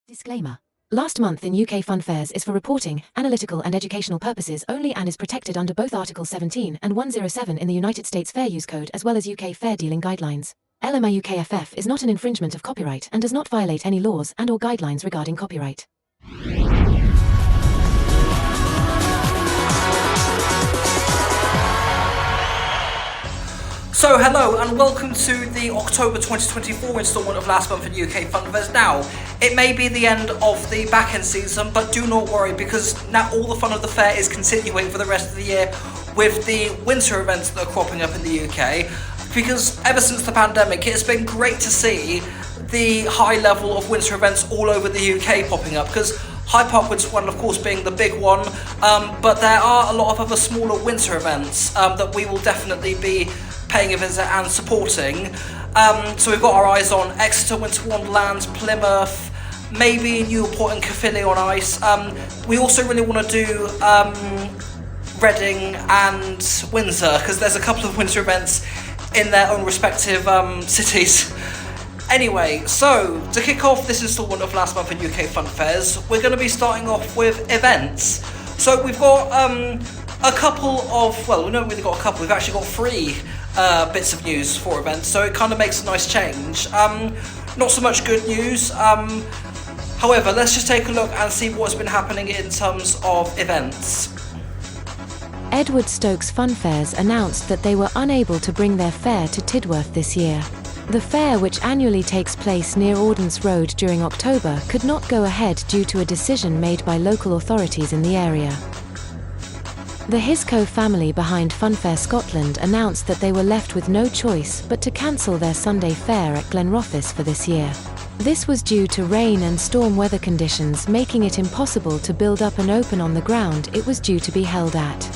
Disclaimer. Last month in UK Funfairs is for reporting, analytical and educational purposes only and is protected under both Article 17 and 107 in the United States Fair Use Code as well as UK Fair Dealing Guidelines. LMA UKFF is not an infringement of copyright and does not violate any laws and/or guidelines regarding copyright. So hello and welcome to the October 2024 instalment of Last Month in UK Funfairs. Now, it may be the end of the back-end season, but do not worry because now all the fun of the fair is continuing for the rest of the year with the winter events that are cropping up in the UK. Because ever since the pandemic, it has been great to see the high level of winter events all over the UK popping up, because Hyde Park Winter One, of course, being the big one, but there are a lot of other smaller winter events that we will definitely be paying a visit and supporting. So we've got our eyes on Exeter Winter Wonderland, Plymouth, maybe Newport and Caerphilly on ice. We also really want to do Reading and Windsor, because there's a couple of winter events in their own respective cities. Anyway, so to kick off this instalment of Last Month in UK Funfairs, we're going to be starting off with events. So we've got a couple of, well, we've not really got a couple, we've actually got three bits of news for events, so it kind of makes a nice change. Not so much good news, however, let's just take a look and see what's been happening in terms of events. Edward Stokes Funfairs announced that they were unable to bring their fair to Tidworth this year. The fair, which annually takes place near Ordnance Road during October, could not go ahead due to a decision made by local authorities in the area. The Hisco family behind Funfair Scotland announced that they were left with no choice but to cancel their Sunday fair at Glenrothes for this year. This was due to rain and storm weather conditions making it impossible to build up and open on the ground it was due to be held at.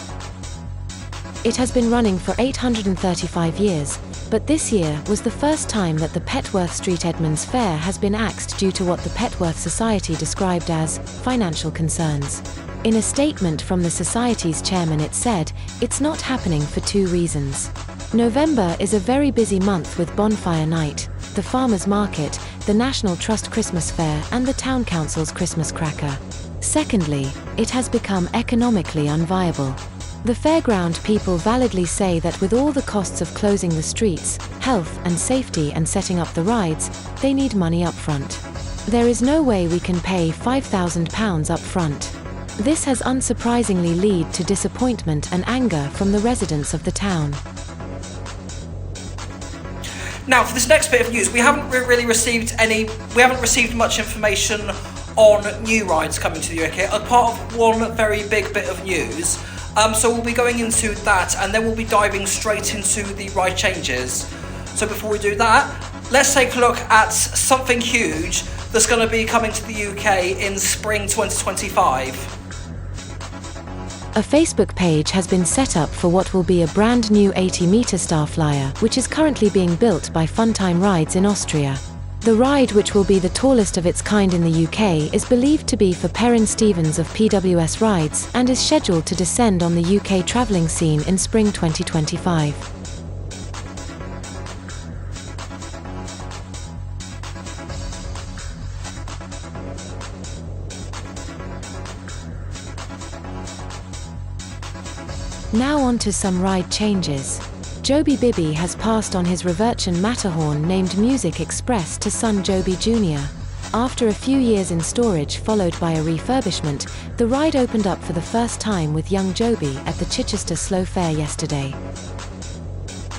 It has been running for 835 years, but this year was the first time that the Petworth Street Edmonds Fair has been axed due to what the Petworth Society described as financial concerns. In a statement from the Society's chairman, it said, "It's not happening for two reasons. November is a very busy month with Bonfire Night, the Farmers Market, the National Trust Christmas Fair and the Town Council's Christmas Cracker. Secondly, it has become economically unviable. The fairground people validly say that with all the costs of closing the streets, health and safety and setting up the rides, they need money up front. There is no way we can pay £5,000 up front." This has unsurprisingly led to disappointment and anger from the residents of the town. Now, for this next bit of news, we haven't received much information on new rides coming to the UK, apart of one very big bit of news. So we'll be going into that, and then we'll be diving straight into the ride changes. So before we do that, let's take a look at something huge that's going to be coming to the UK in spring 2025. A Facebook page has been set up for what will be a brand new 80-metre Starflyer, which is currently being built by Funtime Rides in Austria. The ride, which will be the tallest of its kind in the UK, is believed to be for Perrin Stevens of PWS Rides and is scheduled to descend on the UK travelling scene in spring 2025. Now on to some ride changes. Joby Bibby has passed on his Reverchon Matterhorn named Music Express to son Joby Jr. After a few years in storage followed by a refurbishment, the ride opened up for the first time with young Joby at the Chichester Slow Fair yesterday.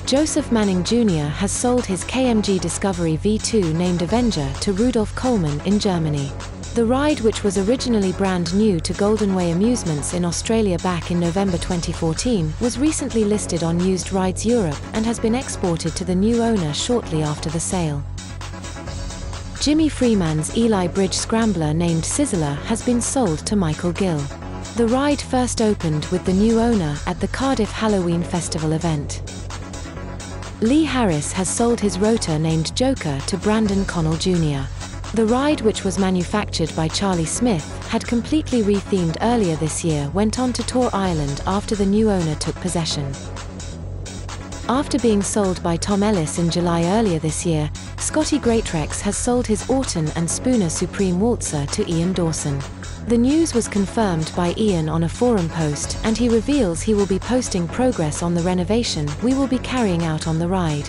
Joseph Manning Jr. has sold his KMG Discovery V2 named Avenger to Rudolf Coleman in Germany. The ride, which was originally brand new to Golden Way Amusements in Australia back in November 2014, was recently listed on Used Rides Europe and has been exported to the new owner shortly after the sale. Jimmy Freeman's Eli Bridge Scrambler named Sizzler has been sold to Michael Gill. The ride first opened with the new owner at the Cardiff Halloween Festival event. Lee Harris has sold his rotor named Joker to Brandon Connell Jr. The ride, which was manufactured by Charlie Smith, had completely rethemed earlier this year, went on to tour Ireland after the new owner took possession. After being sold by Tom Ellis in July earlier this year, Scotty Greatrex has sold his Orton and Spooner Supreme Waltzer to Ian Dawson. The news was confirmed by Ian on a forum post, and he reveals he will be posting progress on the renovation we will be carrying out on the ride.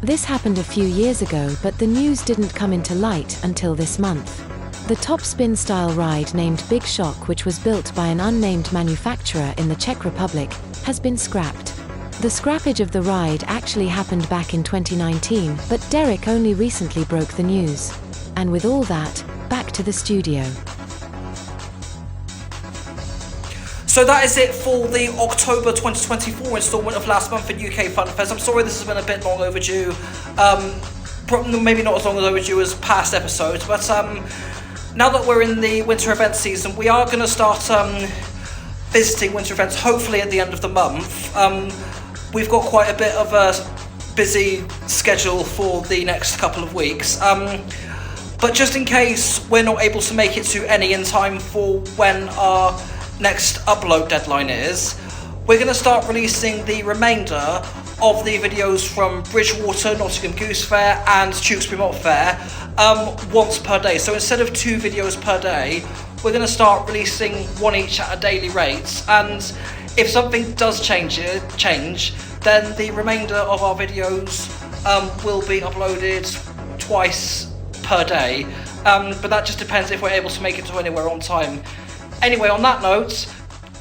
This happened a few years ago, but the news didn't come into light until this month. The top spin style ride named Big Shock, which was built by an unnamed manufacturer in the Czech Republic, has been scrapped. The scrappage of the ride actually happened back in 2019, but Derek only recently broke the news. And with all that, back to the studio. So that is it for the October 2024 instalment of Last Month in UK Funfairs. I'm sorry this has been a bit long overdue. Maybe not as long as overdue as past episodes, but now that we're in the winter event season, we are going to start visiting winter events, hopefully at the end of the month. We've got quite a bit of a busy schedule for the next couple of weeks. But just in case we're not able to make it to any in time for when our next upload deadline is, we're going to start releasing the remainder of the videos from Bridgewater, Nottingham Goose Fair and Tewkesbury Motte Fair once per day. So instead of 2 videos per day, we're going to start releasing 1 each at a daily rate. And if something does change, then the remainder of our videos will be uploaded twice per day. But that just depends if we're able to make it to anywhere on time. Anyway, on that note,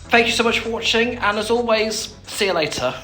thank you so much for watching, and as always, see you later.